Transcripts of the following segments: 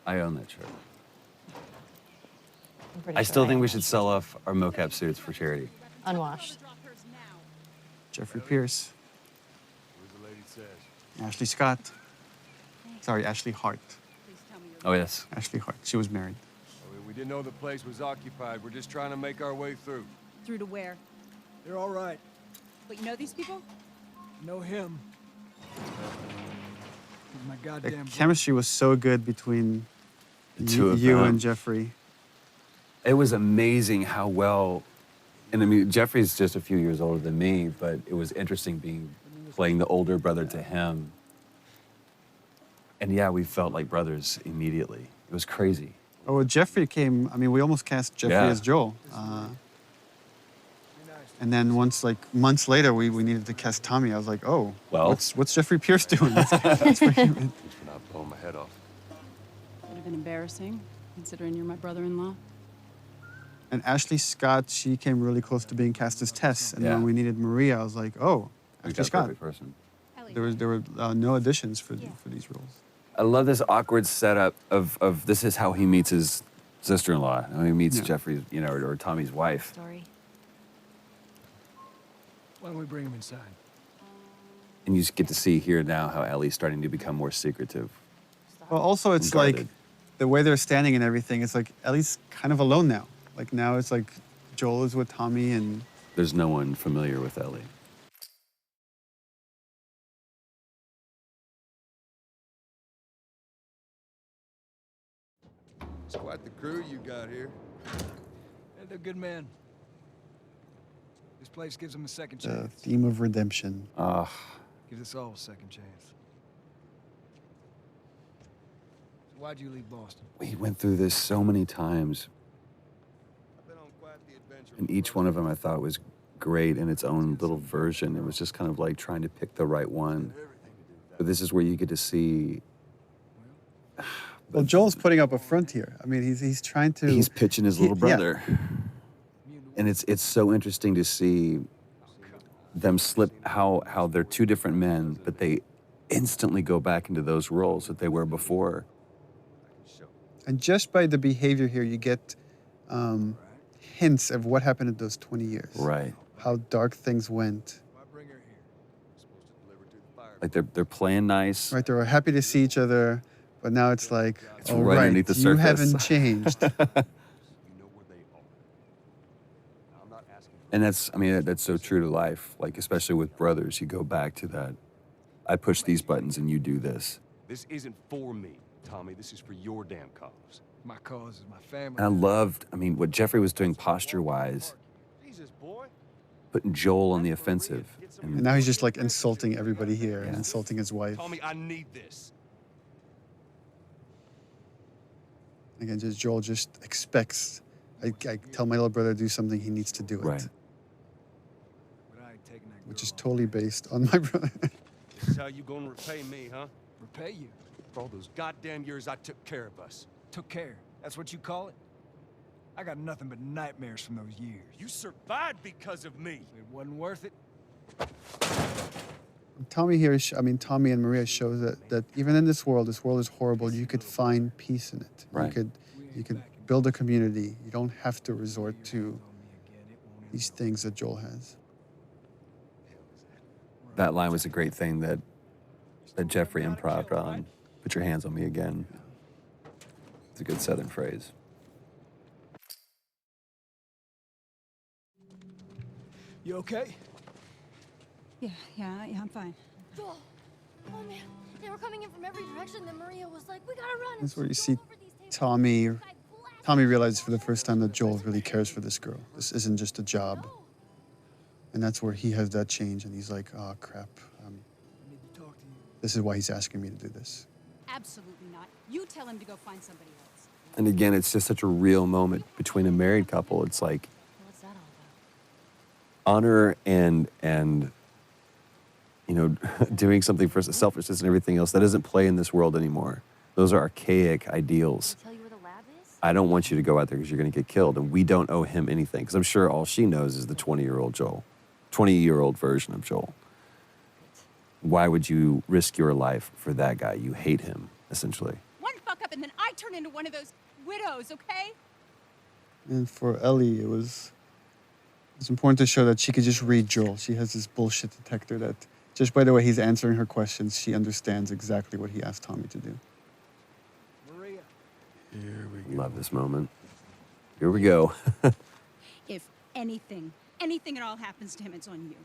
I own that shirt. I'm pretty I sure still think we own should it. sell off our mocap suits for charity. Unwashed. Jeffrey Pierce. Where's the lady says? Ashley Scott. Sorry, Ashley Hart. Oh, yes. Ashley Hart. She was married. We didn't know the place was occupied. We're just trying to make our way through. Through to where? They're all right. But you know these people? Know him. He's my The goddamn chemistry was so good between The two of you them. and Jeffrey. It was amazing how well, and I mean, Jeffrey's just a few years older than me, but it was interesting playing the older brother to him. And yeah, we felt like brothers immediately. It was crazy. Oh, well, Jeffrey came. I mean, we almost cast Jeffrey Yeah. as Joel. And then once, like months later, we needed to cast Tommy. I was like, oh, Well. what's Jeffrey Pierce doing? That's what he meant. At least we're not blowing my head off. Would have been embarrassing, considering you're my brother-in-law. And Ashley Scott, she came really close to being cast as Tess. And Yeah. when we needed Maria, I was like, oh, We Ashley got a Scott. perfect person. There were no additions for these roles. I love this awkward setup of this is how he meets his sister-in-law. How he meets Yeah. Jeffrey's, or Tommy's wife. Story. Why don't we bring him inside? And you just get to see here now how Ellie's starting to become more secretive. Well, also, it's Guarded. like the way they're standing and everything. It's like Ellie's kind of alone now. Like now, it's like Joel is with Tommy, and There's no one familiar with Ellie. It's quite the crew you got here. Yeah, they're good men. This place gives them a second the chance. theme of redemption. Gives us all a second chance. So why'd you leave Boston? We went through this so many times, I've been on quite the adventure. and each one of them I thought was great in its own little version. It was just kind of like trying to pick the right one. But this is where you get to see Well, Joel's putting up a front here. I mean, he's trying to. he's pitching his little yeah. brother. And it's so interesting to see them slip how they're two different men, but they instantly go back into those roles that they were before. And just by the behavior here, you get hints of what happened in those 20 years. Right. How dark things went. Why bring her here? We're supposed to deliver to the fire. Like they're playing nice. Right, they were happy to see each other, but now it's like, It's oh, right right, underneath the you surface." haven't changed. You know where they are. I'm not asking for And that's so true to life. Like, especially with brothers, you go back to that. I push these buttons and you do this. This isn't for me, Tommy. This is for your damn cause. My cause is my family. And I loved, what Jeffrey was doing posture-wise, Jesus, boy. putting Joel on the offensive. And now he's just like insulting everybody here and Yeah. insulting his wife. Tommy, I need this. Again, just Joel just expects. I tell my little brother to do something, he needs to do it. Right. But I ain't taking that Which girl is off. totally based on my brother. This is how you gonna repay me, huh? Repay you. For all those goddamn years I took care of us. Took care. That's what you call it? I got nothing but nightmares from those years. You survived because of me. It wasn't worth it. Tommy here, Tommy and Maria show that even in this world is horrible, you could find peace in it. Right. You could build a community. You don't have to resort to these things that Joel has. That line was a great thing that Jeffrey improv'd on. Put your hands on me again. It's a good Southern phrase. You okay? Yeah, I'm fine. Joel! Oh man, they were coming in from every direction. Then Maria was like, "We gotta run." That's where you She see drove over these tables. Tommy. Guy blasted Tommy realizes for the first time that Joel really cares for this girl. This isn't just a job. No. And that's where he has that change, and he's like, oh, crap. I need to talk to you. This is why he's asking me to do this. Absolutely not. You tell him to go find somebody else. And again, it's just such a real moment between a married couple. It's like What's that all honor and doing something for selfishness and everything else, that doesn't play in this world anymore. Those are archaic ideals. about? Tell you where the lab is? I don't want you to go out there because you're going to get killed, and we don't owe him anything. Because I'm sure all she knows is the 20-year-old Joel, 20-year-old version of Joel. Why would you risk your life for that guy? You hate him, essentially. One fuck up and then I I turn into one of those widows, okay? And for Ellie, it's important to show that she could just read Joel. She has this bullshit detector that just by the way he's answering her questions, she understands exactly what he asked Tommy to do. Maria. Here we go. Love this moment. Here we go. If anything at all happens to him, it's on you.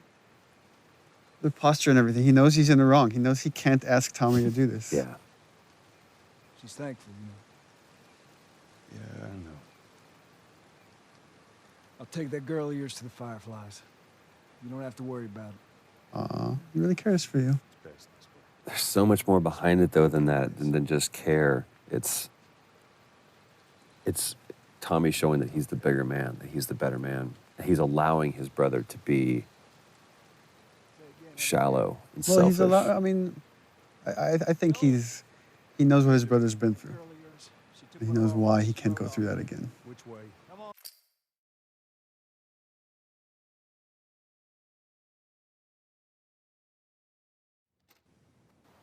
The posture and everything. He knows he's in the wrong. He knows he can't ask Tommy to do this. Yeah. She's thankful, you know. Yeah, I know. I'll take that girl of yours to the Fireflies. You don't have to worry about it. He really cares for you. It's best this way. There's so much more behind it though than just care. It's Tommy showing that he's the bigger man, that he's the better man. That he's allowing his brother to be shallow and Well, selfish. he's allowed. I mean, I think he knows what his brother's been through. Girl of yours, she took He my knows arm, why she he can't threw go it through off. that again. Which way? Come on.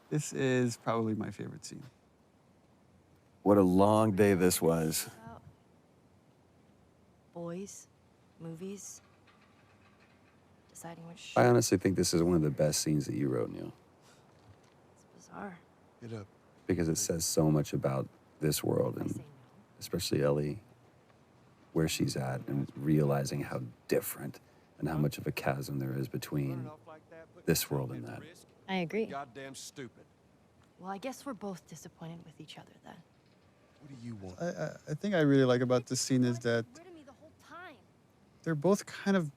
This is probably my favorite scene. What a long day this was. About boys, movies, deciding which. I honestly think this is one of the best scenes that you wrote, Neil, It's bizarre. Get up. because it says so much about this world I say and no. especially Ellie, where she's at, and realizing how different and how much of a chasm there is between Running off like that, putting this yourself world and at that. risk? I agree. Goddamn stupid. Well, I guess we're both disappointed with each other then. What do you want? I think I really like about this scene is that Rid of me the whole time. they're both kind of,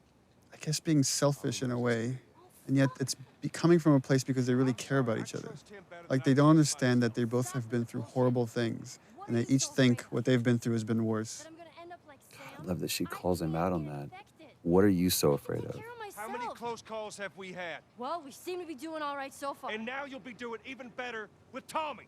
I guess, being selfish in a way, and yet it's coming from a place because they really care about each other. Like they don't understand that they both have been through horrible things, and they each think what they've been through has been worse. But I'm gonna end up like Sam. I love that she I calls him can't out on get that. infected. What are you so I afraid can of? take care of How many myself. close calls have we had? Well, we seem to be doing all right so far. And now you'll be doing even better with Tommy.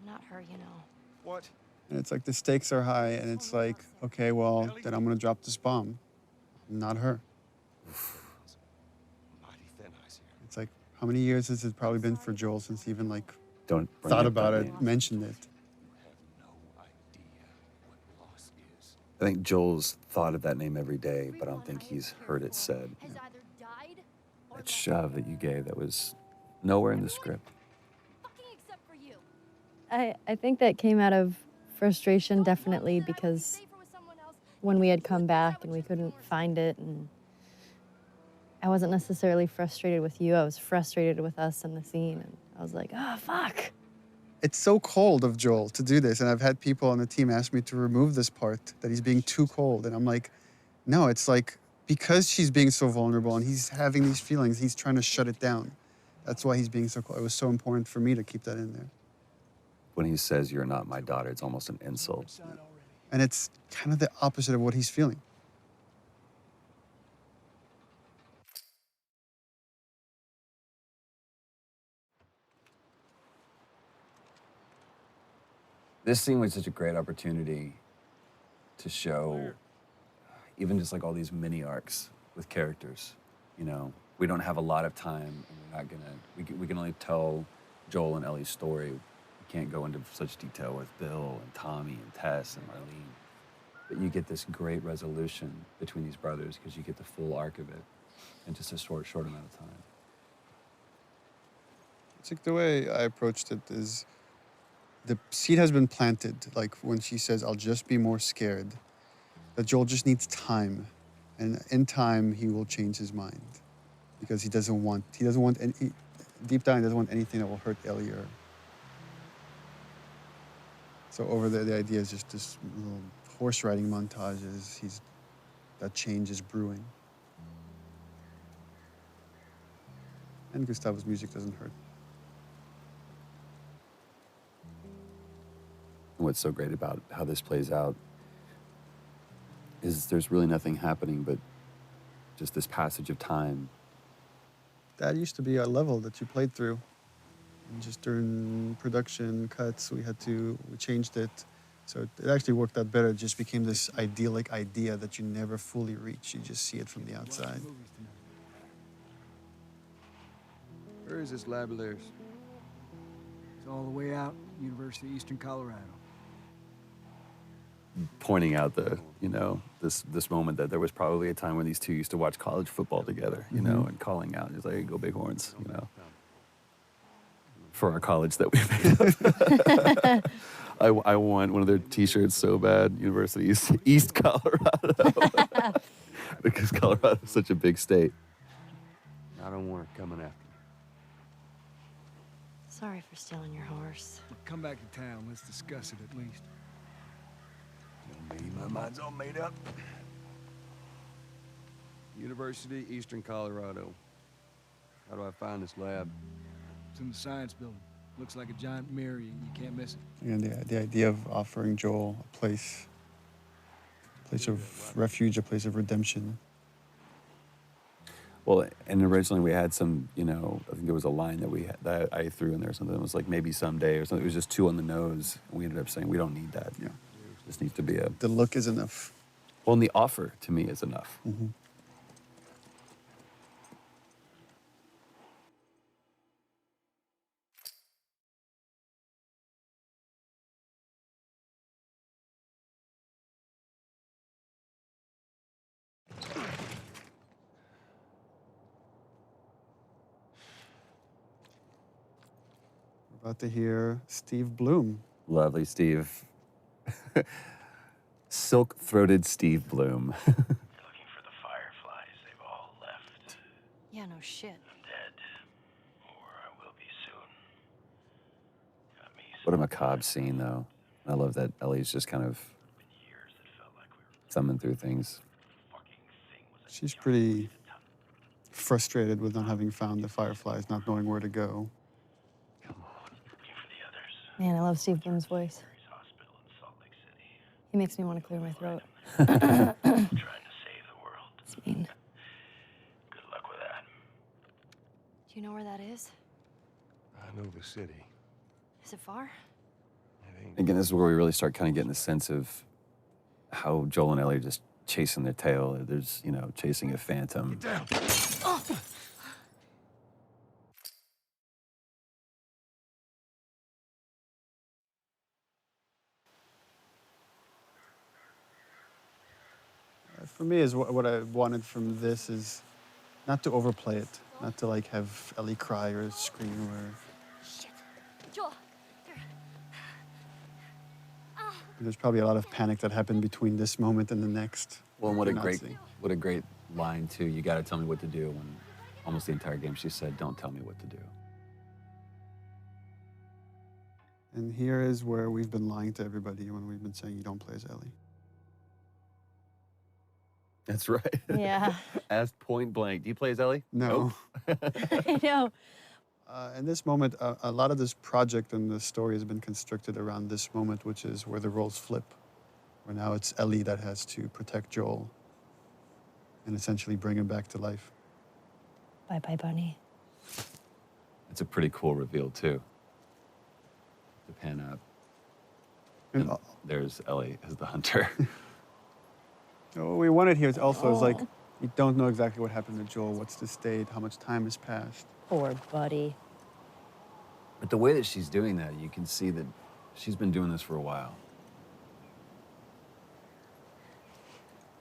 Not her, you know. What? And it's like the stakes are high, and it's like, okay, well, then I'm gonna drop this bomb, not her. Mighty thin ice here. It's like, how many years has it probably been for Joel since he even like Don't bring thought up about that it, name. mentioned it? You have no idea what loss is. I think Joel's thought of that name every day, but I don't think he's heard it said. Has either died or That left. shove that you gave that was nowhere in the script. Fucking except for you. I think that came out of frustration, definitely, because when we had come back and we couldn't find it, and I wasn't necessarily frustrated with you, I was frustrated with us in the scene, and I was like, oh, fuck. It's so cold of Joel to do this, and I've had people on the team ask me to remove this part, that he's being too cold, and I'm like, no, it's like, because she's being so vulnerable and he's having these feelings, he's trying to shut it down. That's why he's being so cold. It was so important for me to keep that in there. When he says you're not my daughter, it's almost an insult. Inside already. And it's kind of the opposite of what he's feeling. This scene was such a great opportunity to show even just like all these mini arcs with characters. You know, we don't have a lot of time, and we're not gonna. We can only tell Joel and Ellie's story. We can't go into such detail with Bill and Tommy and Tess and Marlene. But you get this great resolution between these brothers because you get the full arc of it in just a short amount of time. It's like the way I approached it is the seed has been planted. Like when she says, I'll just be more scared, that Joel just needs time. And in time, he will change his mind because he doesn't want any, deep down, he doesn't want anything that will hurt Ellie or. So over there, the idea is just this little horse riding montages. That change is brewing. And Gustavo's music doesn't hurt. What's so great about how this plays out is there's really nothing happening but just this passage of time. That used to be a level that you played through. And just during production cuts, we changed it. So it actually worked out better. It just became this idyllic idea that you never fully reach. You just see it from the outside. Movies tonight. Where is this lab of theirs? It's all the way out, University of Eastern Colorado. Pointing out the, you know, this moment that there was probably a time when these two used to watch college football together, you know, and calling out, he's like, go Bighorns, you know, for our college that we made up. I want one of their T-shirts so bad, University East Colorado, because Colorado is such a big state. I don't want her coming after me. Sorry for stealing your horse. Come back to town. Let's discuss it at least. Maybe my mind's all made up. University, Eastern Colorado. How do I find this lab? It's in the science building. Looks like a giant mirror. You can't miss it. And the idea of offering Joel a place of refuge, a place of redemption. Well, and originally we had some, you know, I think there was a line that I threw in there or something. It was like maybe someday or something. It was just too on the nose. We ended up saying we don't need that. Yeah. This needs to be a. The look is enough. Well, and the offer to me is enough. Mm-hmm. We're about to hear Steve Bloom. Lovely Steve. Silk-throated Steve Bloom. You're looking for the Fireflies. They've all left. Yeah, no shit. I'm dead. Or I will be soon. Got me What a macabre scene, though. I love that Ellie's just kind of years that felt like we were thumbing through things. fucking thing was a She's pretty frustrated with not having found the Fireflies, not knowing where to go. Come on, looking for the others. Man, I love Steve Bloom's voice. Mary's Hospital in Salt Lake City. He makes me want to clear my throat. Trying to save the world. It's mean. Good luck with that. Do you know where that is? I know the city. Is it far? It ain't. Again, this is where we really start kind of getting the sense of how Joel and Ellie are just chasing their tail. There's, you know, chasing a phantom. Down. For me, is what I wanted from this is not to overplay it, not to like have Ellie cry or scream or. Shit. Joel. There. There's probably a lot of panic that happened between this moment and the next. Well, and what a We're not great, seeing. what a great line too. You got to tell me what to do. When almost the entire game she said, "Don't tell me what to do." And here is where we've been lying to everybody when we've been saying you don't play as Ellie. That's right. Yeah. Asked point blank. Do you play as Ellie? No. I know. In this moment, a lot of this project and the story has been constructed around this moment, which is where the roles flip. Where now it's Ellie that has to protect Joel and essentially bring him back to life. Bye-bye, Bunny. It's a pretty cool reveal too. To pan up. And And there's Ellie as the hunter. what we wanted here is also is like, we don't know exactly what happened to Joel, what's the state, how much time has passed. Poor buddy. But the way that she's doing that, you can see that she's been doing this for a while.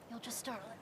You'll just startle it.